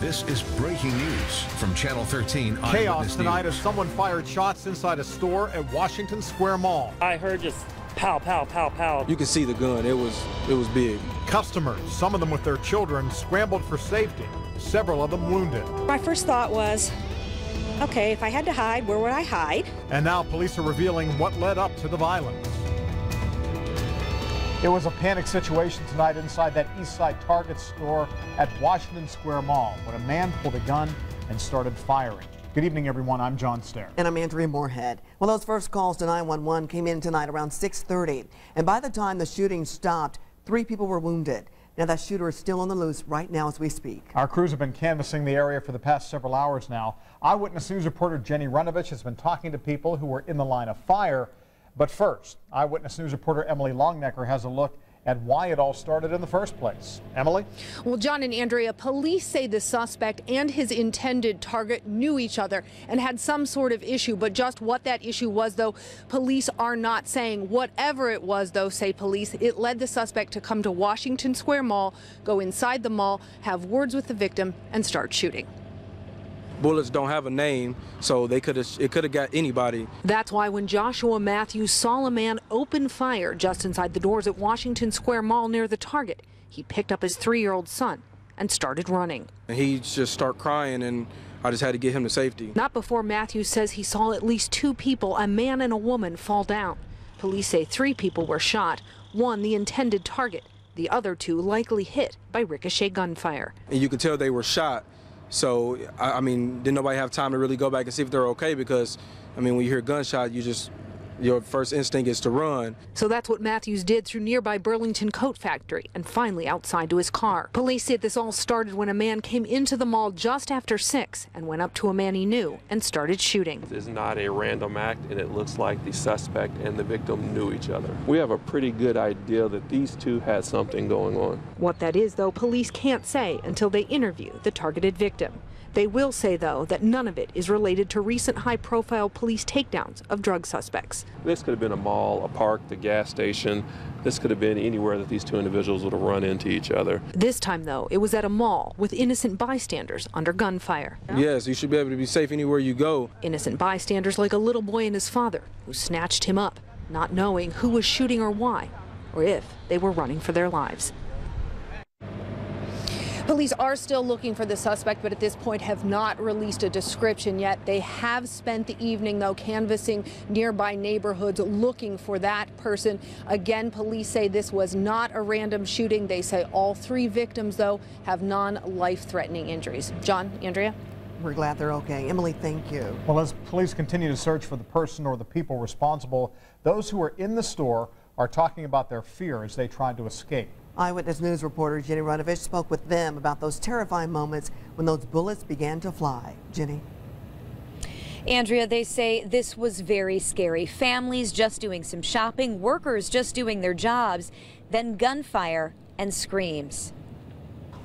This is breaking news from Channel 13 Chaos tonight News. as someone fired shots inside a store at Washington Square Mall. I heard just pow, pow, pow, pow. You could see the gun. It was big. Customers, some of them with their children, scrambled for safety. Several of them wounded. My first thought was, okay, if I had to hide, where would I hide? And now police are revealing what led up to the violence. It was a panic situation tonight inside that East Side Target store at Washington Square Mall when a man pulled a gun and started firing. Good evening, everyone. I'm John Stair. And I'm Andrea Moorhead. Well, those first calls to 911 came in tonight around 6:30. And by the time the shooting stopped, 3 people were wounded. Now, that shooter is still on the loose right now as we speak. Our crews have been canvassing the area for the past several hours now. Eyewitness News reporter Jenny Runovich has been talking to people who were in the line of fire. But first, Eyewitness News reporter Emily Longnecker has a look at why it all started in the first place. Emily? Well, John and Andrea, police say the suspect and his intended target knew each other and had some sort of issue, but just what that issue was, though, police are not saying. Whatever it was, though, say police, it led the suspect to come to Washington Square Mall, go inside the mall, have words with the victim, and start shooting. Bullets don't have a name, so it could have got anybody. That's why when Joshua Matthews saw a man open fire just inside the doors at Washington Square Mall near the Target, he picked up his 3-year-old son and started running. And he just started crying, and I just had to get him to safety. Not before Matthews says he saw at least 2 people, a man and a woman, fall down. Police say 3 people were shot, 1 the intended target, the other 2 likely hit by ricochet gunfire. And you could tell they were shot. So, I mean, didn't nobody have time to really go back and see if they're okay? Because, I mean, when you hear a gunshot, your first instinct is to run. So that's what Matthews did through nearby Burlington Coat Factory and finally outside to his car. Police say this all started when a man came into the mall just after 6 and went up to a man he knew and started shooting. It's not a random act, and it looks like the suspect and the victim knew each other. We have a pretty good idea that these two had something going on. What that is, though, police can't say until they interview the targeted victim. They will say, though, that none of it is related to recent high-profile police takedowns of drug suspects. This could have been a mall, a park, the gas station. This could have been anywhere that these 2 individuals would have run into each other. This time, though, it was at a mall with innocent bystanders under gunfire. Yes, you should be able to be safe anywhere you go. Innocent bystanders like a little boy and his father, who snatched him up, not knowing who was shooting or why, or if they were running for their lives. Police are still looking for the suspect, but at this point have not released a description yet. They have spent the evening, though, canvassing nearby neighborhoods looking for that person. Again, police say this was not a random shooting. They say all 3 victims, though, have non-life-threatening injuries. John, Andrea? We're glad they're okay. Emily, thank you. Well, as police continue to search for the person or the people responsible, those who were in the store are talking about their fear as they tried to escape. Eyewitness News reporter Jenny Runovich spoke with them about those terrifying moments when those bullets began to fly. Jenny? Andrea, they say this was very scary. Families just doing some shopping, workers just doing their jobs, then gunfire and screams.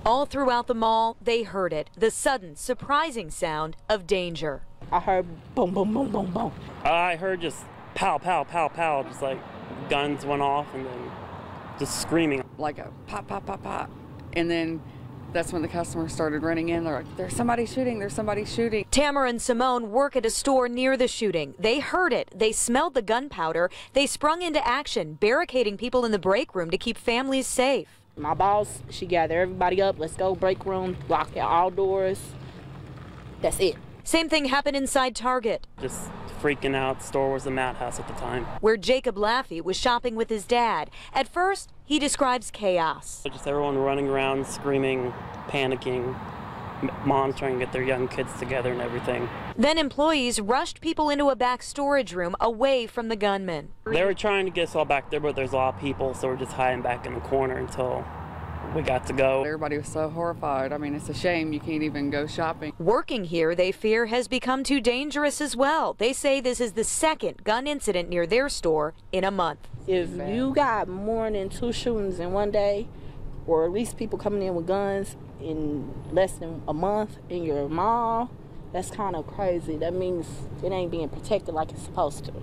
All throughout the mall, they heard it, the sudden, surprising sound of danger. I heard boom, boom, boom, boom, boom. I heard just pow, pow, pow, pow, just like guns went off and then just screaming. Like a pop, pop, pop, pop. And then that's when the customers started running in. They're like, there's somebody shooting, there's somebody shooting. Tamara and Simone work at a store near the shooting. They heard it. They smelled the gunpowder. They sprung into action, barricading people in the break room to keep families safe. My boss, she gathered everybody up. Let's go break room, lock out all doors. That's it. Same thing happened inside Target. Just freaking out. The store was a madhouse at the time. Where Jacob Laffey was shopping with his dad. At first, he describes chaos. Just everyone running around, screaming, panicking, moms trying to get their young kids together and everything. Then employees rushed people into a back storage room away from the gunman. They were trying to get us all back there, but there's a lot of people, so we're just hiding back in the corner until we got to go. Everybody was so horrified. I mean, it's a shame you can't even go shopping. Working here, they fear, has become too dangerous as well. They say this is the 2nd gun incident near their store in a month. If you got more than 2 shootings in one day, or at least people coming in with guns in less than a month in your mall, that's kind of crazy. That means it ain't being protected like it's supposed to.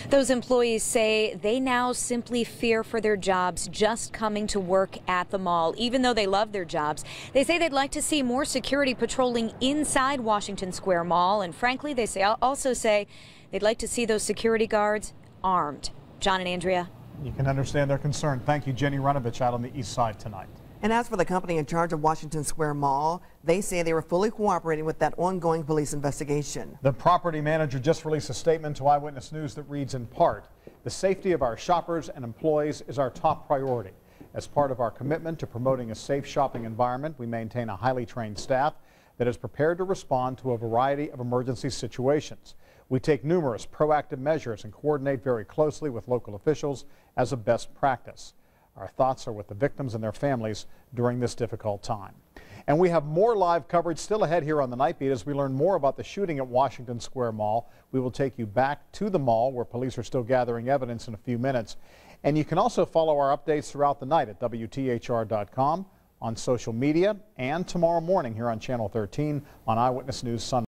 Those employees say they now simply fear for their jobs just coming to work at the mall. Even though they love their jobs, they say they'd like to see more security patrolling inside Washington Square Mall. And frankly, they also say they'd like to see those security guards armed. John and Andrea. You can understand their concern. Thank you, Jenny Runovich, out on the east side tonight. And as for the company in charge of Washington Square Mall, they say they were fully cooperating with that ongoing police investigation. The property manager just released a statement to Eyewitness News that reads in part, "The safety of our shoppers and employees is our top priority. As part of our commitment to promoting a safe shopping environment, we maintain a highly trained staff that is prepared to respond to a variety of emergency situations. We take numerous proactive measures and coordinate very closely with local officials as a best practice. Our thoughts are with the victims and their families during this difficult time." And we have more live coverage still ahead here on the Night Beat as we learn more about the shooting at Washington Square Mall. We will take you back to the mall where police are still gathering evidence in a few minutes. And you can also follow our updates throughout the night at WTHR.com, on social media, and tomorrow morning here on Channel 13 on Eyewitness News Sunday.